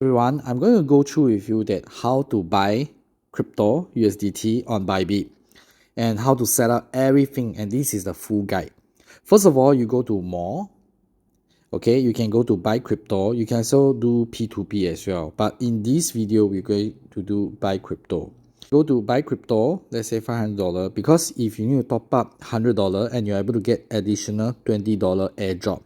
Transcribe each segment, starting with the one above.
Everyone, I'm going to go through with you that how to buy crypto USDT on Bybit and how to set up everything, and this is the full guide. First of all, you go to more. Okay, you can go to buy crypto. You can also do P2P as well, but in this video we're going to do buy crypto. Go to buy crypto, let's say $500, because if you need to top up $100 and you're able to get additional $20 airdrop.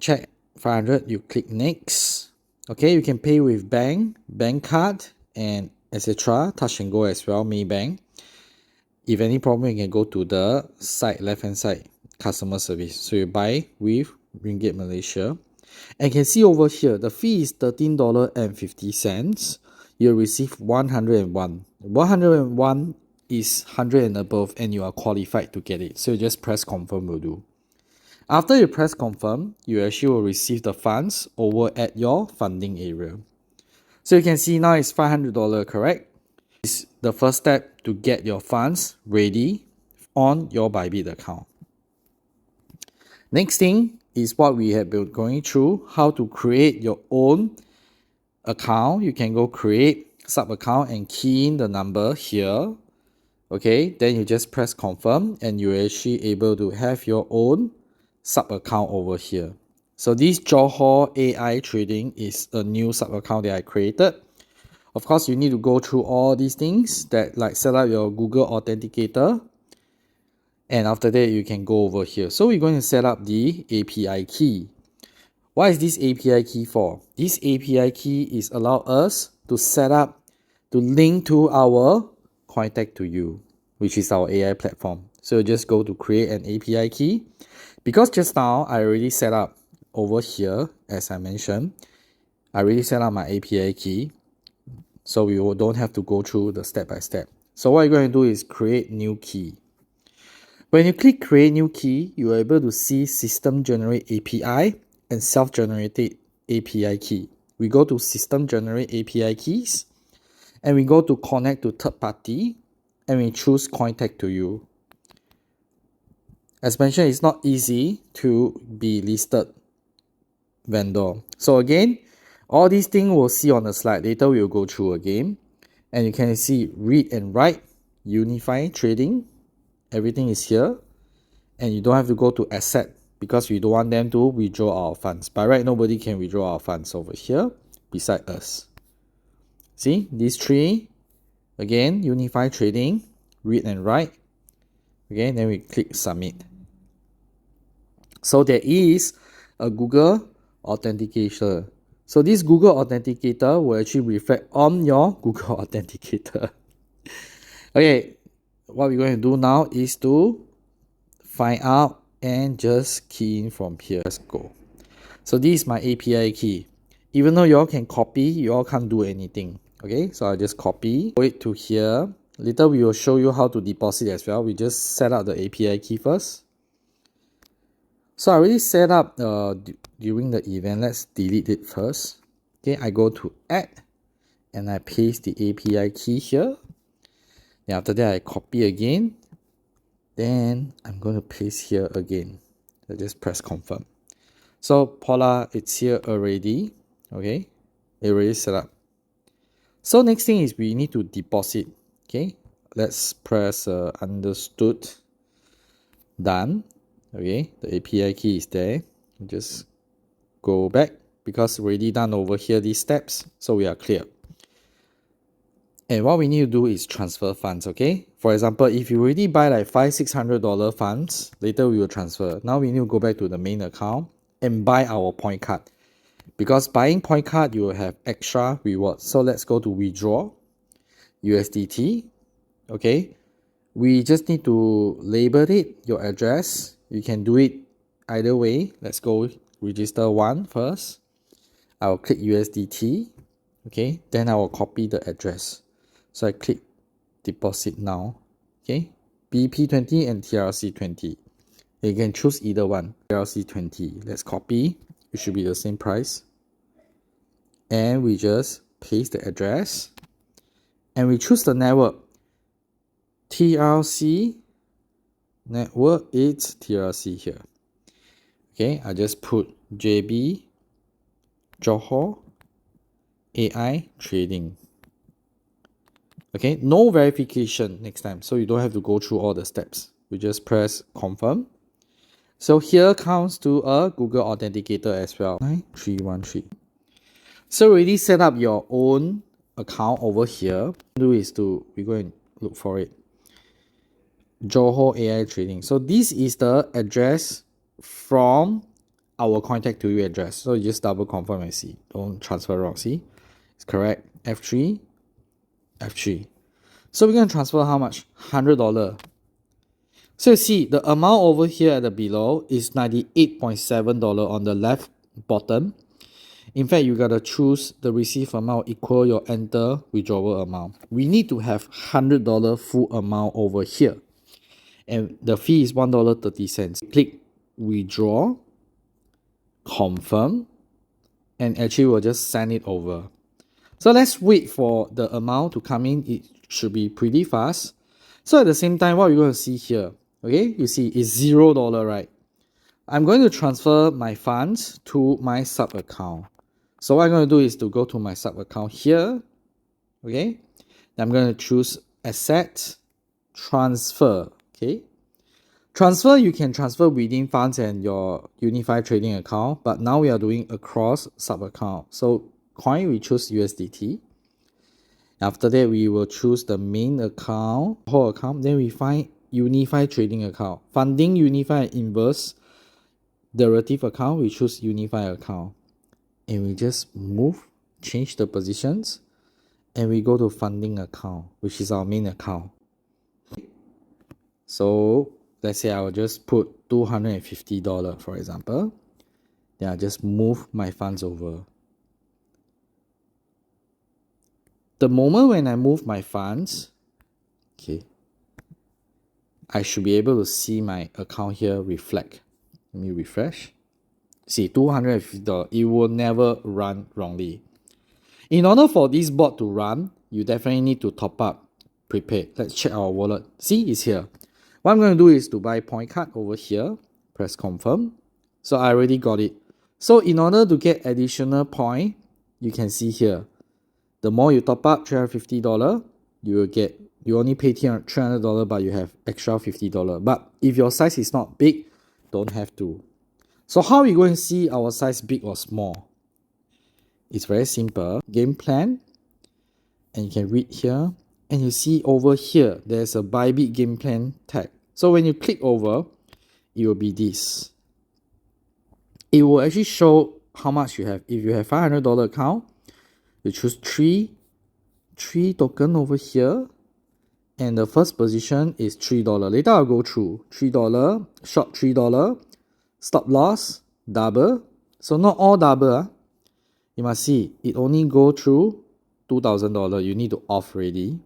Check 500, you click next. Okay, you can pay with bank card, and etc. Touch and go as well, Maybank. If any problem, you can go to the side, left hand side, customer service. So you buy with Ringgit Malaysia. And you can see over here, the fee is $13.50. You'll receive 101. 101 is 100 and above, and you are qualified to get it. So you just press confirm will do. After you press confirm, you actually will receive the funds over at your funding area. So you can see now it's $500, correct? It's the first step to get your funds ready on your Bybit account. Next thing is what we have been going through, how to create your own account. You can go create sub account and key in the number here. Okay, then you just press confirm and you're actually able to have your own sub account over here. So this Johor AI Trading is a new sub account that I created. Of course, you need to go through all these things that like set up your Google Authenticator, and after that you can go over here. So we're going to set up the API key. What is this API key for? This API key is allow us to set up, to link to our Cointect2u, which is our AI platform. So you just go to create an API key. Because just now I already set up over here, as I mentioned, I already set up my API key. So we don't have to go through the step by step. So what you're going to do is create new key. When you click create new key, you are able to see system generate API and self-generated API key. We go to system generate API keys and we go to connect to third party and we choose Cointect2u. As mentioned, it's not easy to be listed vendor. So again, all these things we'll see on the slide. Later we'll go through again. And you can see read and write, unify trading. Everything is here. And you don't have to go to asset because we don't want them to withdraw our funds. By right, nobody can withdraw our funds over here beside us. See, these three. Again, unify trading, read and write. Again, then we click submit. So there is a Google Authenticator. So this Google Authenticator will actually reflect on your Google Authenticator. Okay, what we're going to do now is to find out and just key in from here. Let's go. So this is my API key. Even though you all can copy, you all can't do anything. Okay, so I'll just copy, go it to here. Later we will show you how to deposit as well. We just set up the API key first. So I already set up during the event. Let's delete it first. Okay, I go to add and I paste the API key here. Then after that I copy again. Then I'm going to paste here again. So just press confirm. So Paula, it's here already. Okay, it already set up. So next thing is we need to deposit. Okay, let's press understood. Done. Okay, the API key is there. Just go back because already done over here these steps, so we are clear. And what we need to do is transfer funds. Okay, for example, if you already buy like $500-600 funds, later we will transfer. Now we need to go back to the main account and buy our point card, because buying point card you will have extra rewards. So let's go to withdraw USDT. Okay, we just need to label it, your address. You can do it either way. Let's go register one first. I will click USDT. Okay, then I will copy the address. So I click deposit now. Okay, BP20 and TRC20. You can choose either one. TRC20. Let's copy. It should be the same price. And we just paste the address. And we choose the network. TRC network, it's TRC here. Okay, I just put JB Johor AI trading. Okay, no verification next time, so you don't have to go through all the steps. You just press confirm. So here comes to a Google Authenticator as well. 9313. So already set up your own account over here. Do is to we go and look for it. Johor AI Trading. So this is the address from our Cointect2u address. So you just double confirm and see. Don't transfer wrong. See, it's correct. F3, F3. So we're going to transfer how much? $100. So you see the amount over here at the below is $98.7 on the left bottom. In fact, you gotta choose the receive amount equal your enter withdrawal amount. We need to have $100 full amount over here. And the fee is $1.30. Click withdraw, confirm, and actually we'll just send it over. So let's wait for the amount to come in. It should be pretty fast. So at the same time, what we're going to see here, okay, you see it's $0, right? I'm going to transfer my funds to my sub account. So what I'm going to do is to go to my sub account here, okay? I'm going to choose asset, transfer, okay? Transfer, you can transfer within funds and your unified trading account, but now we are doing across sub account. So coin, we choose USDT. After that, we will choose the main account, whole account. Then we find unified trading account. Funding, unified, inverse, derivative account, we choose unified account. And we just move, change the positions, and we go to funding account, which is our main account. So let's say I will just put $250, for example. Then I just move my funds over. The moment when I move my funds, okay, I should be able to see my account here reflect. Let me refresh. See, $250, it will never run wrongly. In order for this bot to run, you definitely need to top up prepaid. Let's check our wallet. See, it's here. What I'm going to do is to buy point card over here. Press confirm. So I already got it. So in order to get additional point, you can see here. The more you top up $350, you will get, you only pay $300, but you have extra $50. But if your size is not big, don't have to. So how are we going to see our size big or small? It's very simple. Game plan. And you can read here. And you see over here, there's a Bybit game plan tag. So when you click over, it will be this. It will actually show how much you have. If you have $500 account, you choose three token over here. And the first position is $3. Later I'll go through. $3, short $3, stop loss, double. So not all double. You must see, it only go through $2,000. You need to off already.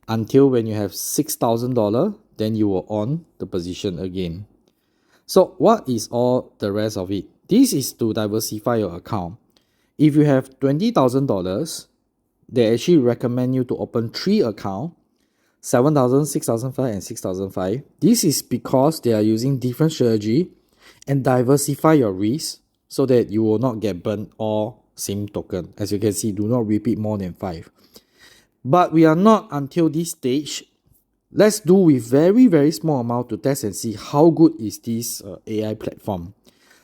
Until when you have $6,000, then you will on the position again. So what is all the rest of it? This is to diversify your account. If you have $20,000, they actually recommend you to open 3 accounts, 7,000, 6,005 and 6,005. This is because they are using different strategy and diversify your risk so that you will not get burnt all same token. As you can see, do not repeat more than 5. But we are not until this stage. Let's do with very, very small amount to test and see how good is this AI platform.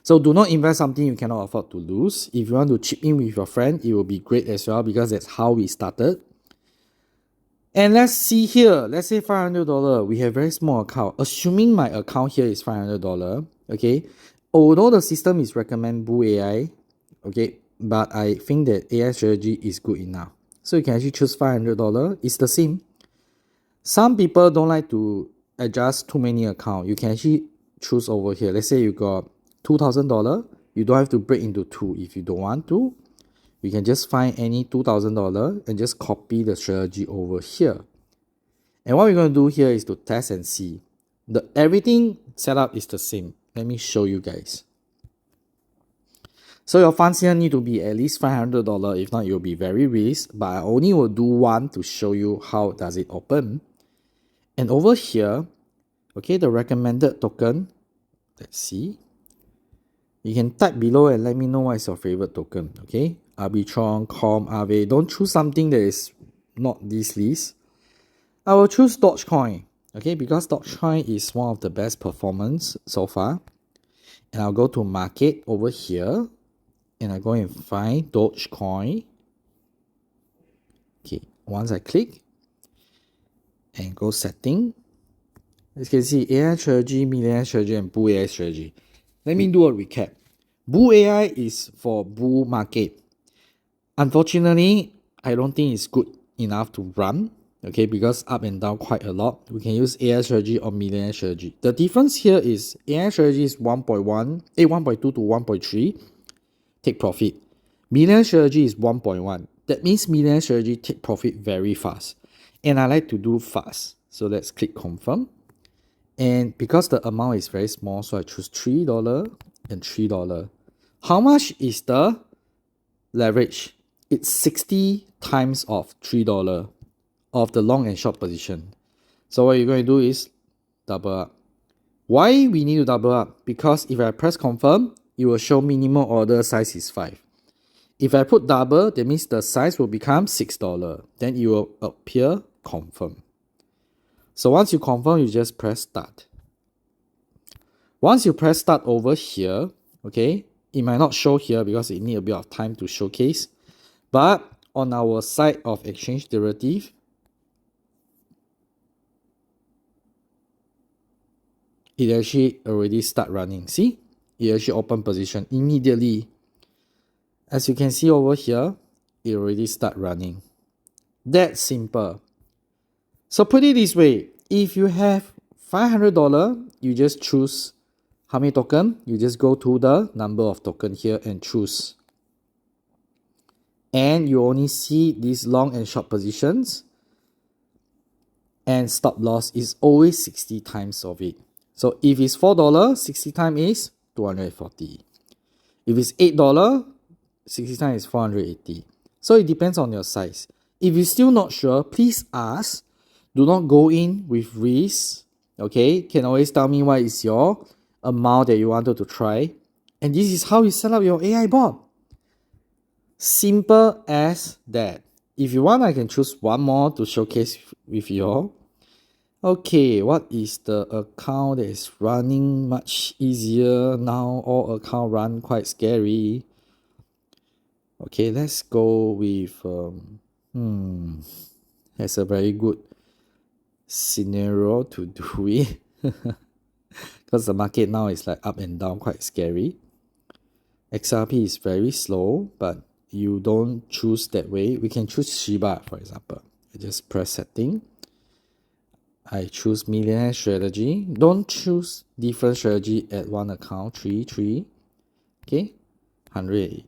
So do not invest something you cannot afford to lose. If you want to chip in with your friend, it will be great as well because that's how we started. And let's see here, let's say $500, we have very small account. Assuming my account here is $500, okay? Although the system is recommend Bull AI, okay, but I think that AI strategy is good enough. So you can actually choose $500, it's the same. Some people don't like to adjust too many accounts. You can actually choose over here. Let's say you got $2,000, you don't have to break into 2 if you don't want to. You can just find any $2,000 and just copy the strategy over here. And what we're going to do here is to test and see. Everything setup is the same. Let me show you guys. So your funds here need to be at least $500. If not, you'll be very risk. But I only will do one to show you how does it open. And over here, okay, the recommended token. Let's see. You can type below and let me know what is your favorite token, okay? Arbitron, Com, Aave. Don't choose something that is not this list. I will choose Dogecoin, okay, because Dogecoin is one of the best performance so far. And I'll go to market over here and I go and find Dogecoin. Okay, once I click and go setting, as you can see, AI strategy, millionaire strategy, and bull AI strategy. Let me do a recap. Bull AI is for bull market. Unfortunately, I don't think it's good enough to run, okay, because up and down quite a lot. We can use AI strategy or millionaire strategy. The difference here is AI strategy is 1.2 to 1.3, take profit. Millionaire strategy is 1.1. That means millionaire strategy take profit very fast. And I like to do fast. So let's click confirm. And because the amount is very small, so I choose $3 and $3. How much is the leverage? It's 60 times of $3 of the long and short position. So what you're going to do is double up. Why we need to double up? Because if I press confirm, it will show minimum order size is 5. If I put double, that means the size will become $6. Then it will appear confirm. So once you confirm, you just press start. Once you press start over here, okay, it might not show here because it needs a bit of time to showcase. But on our side of exchange derivative, it actually already start running. See, it actually open position immediately. As you can see over here, it already start running. That's simple. So put it this way, if you have $500, you just choose how many token. You just go to the number of token here and choose. And you only see these long and short positions. And stop loss is always 60 times of it. So if it's $4, 60 times is 240. If it's $8, 60 times is 480. So it depends on your size. If you're still not sure, please ask. Do not go in with risk. Okay, can always tell me what is your amount that you wanted to try. And this is how you set up your AI bot. Simple as that. If you want, I can choose one more to showcase with you all. Okay, what is the account that is running much easier now? All account run quite scary. Okay, let's go with that's a very good scenario to do it. Because the market now is like up and down, quite scary. XRP is very slow, but you don't choose that way. We can choose Shiba, for example. I just press setting. I choose millionaire strategy. Don't choose different strategy at one account. 3. Okay, 180.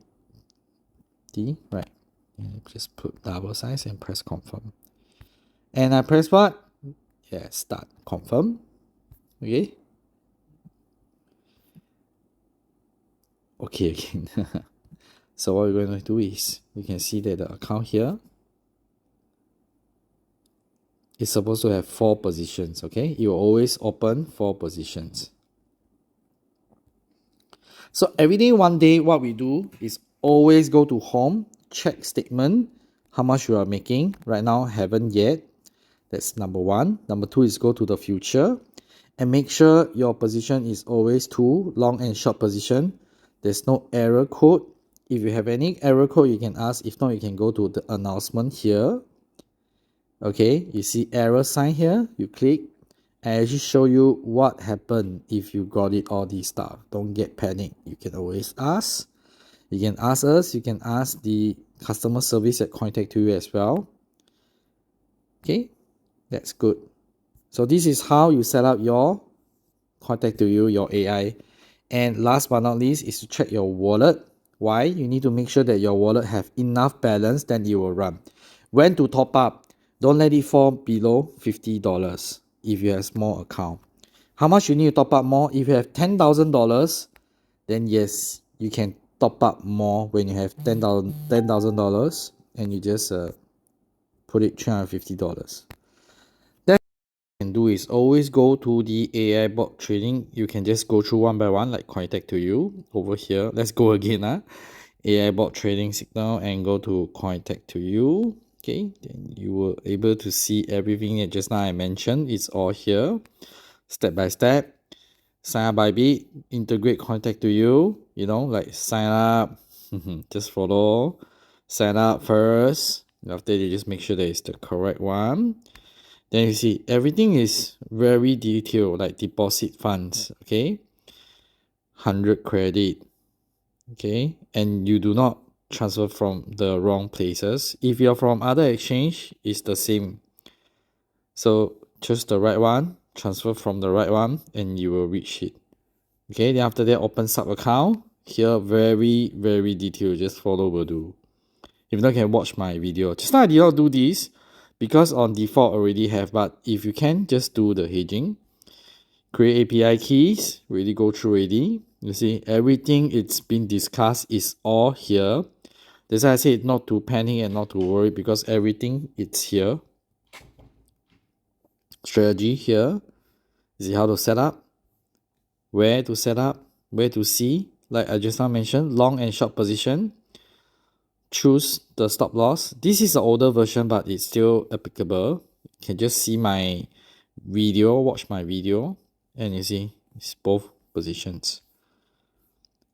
Right. And just put double size and press confirm. And I press what? Yeah, start. Confirm. Okay. Okay, again. So what we're going to do is, you can see that the account here is supposed to have 4 positions, okay? You always open 4 positions. So every day, one day, what we do is always go to home, check statement, how much you are making. Right now, haven't yet. That's number 1. Number 2 is go to the future and make sure your position is always 2, long and short position. There's no error code. If you have any error code, you can ask. If not, you can go to the announcement here. Okay, you see error sign here. You click and actually show you what happened if you got it, all these stuff. Don't get panicked. You can always ask. You can ask us. You can ask the customer service at Cointect2u as well. Okay, that's good. So this is how you set up your Cointect2u, your AI. And last but not least is to check your wallet. Why? You need to make sure that your wallet have enough balance, then it will run. When to top up? Don't let it fall below $50 if you have small account. How much you need to top up more? If you have $10,000, then yes, you can top up more when you have $10,000 and you just put it $350. Can do is always go to the AI bot trading. You can just go through one by one like Cointect2u over here. Let's go again. AI bot trading signal and go to Cointect2u. Okay, then you will able to see everything that just now I mentioned. It's all here, step by step. Sign up Bybit, integrate Cointect2u, you know, like sign up, just follow, sign up first. After you just make sure that it's the correct one. Then you see everything is very detailed, like deposit funds, okay? 100 credit, okay? And you do not transfer from the wrong places. If you're from other exchange, it's the same. So choose the right one, transfer from the right one, and you will reach it. Okay, then after that, open sub account. Here, very, very detailed. Just follow will do. If not, can watch my video. Just now I did not do this because on default already have, but if you can, just do the hedging. Create API keys. Really go through already. You see, everything it's been discussed is all here. That's why I say not to panic and not to worry because everything it's here. Strategy here. See how to set up, where to set up, where to see. Like I just now mentioned, long and short position. Choose the stop loss. This is the older version, but it's still applicable. You can just see my video, watch my video, and you see it's both positions.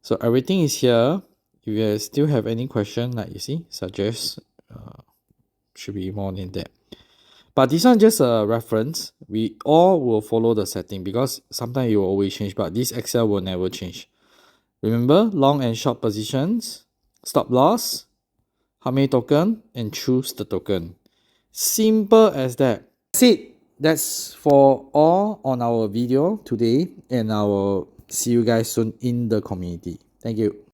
So everything is here. If you still have any question, like you see, suggest should be more than that. But this one just a reference. We all will follow the setting because sometimes it will always change, but this Excel will never change. Remember, long and short positions, stop loss, how many token, and choose the token. Simple as that. That's it. That's for all on our video today, and I will see you guys soon in the community. Thank you.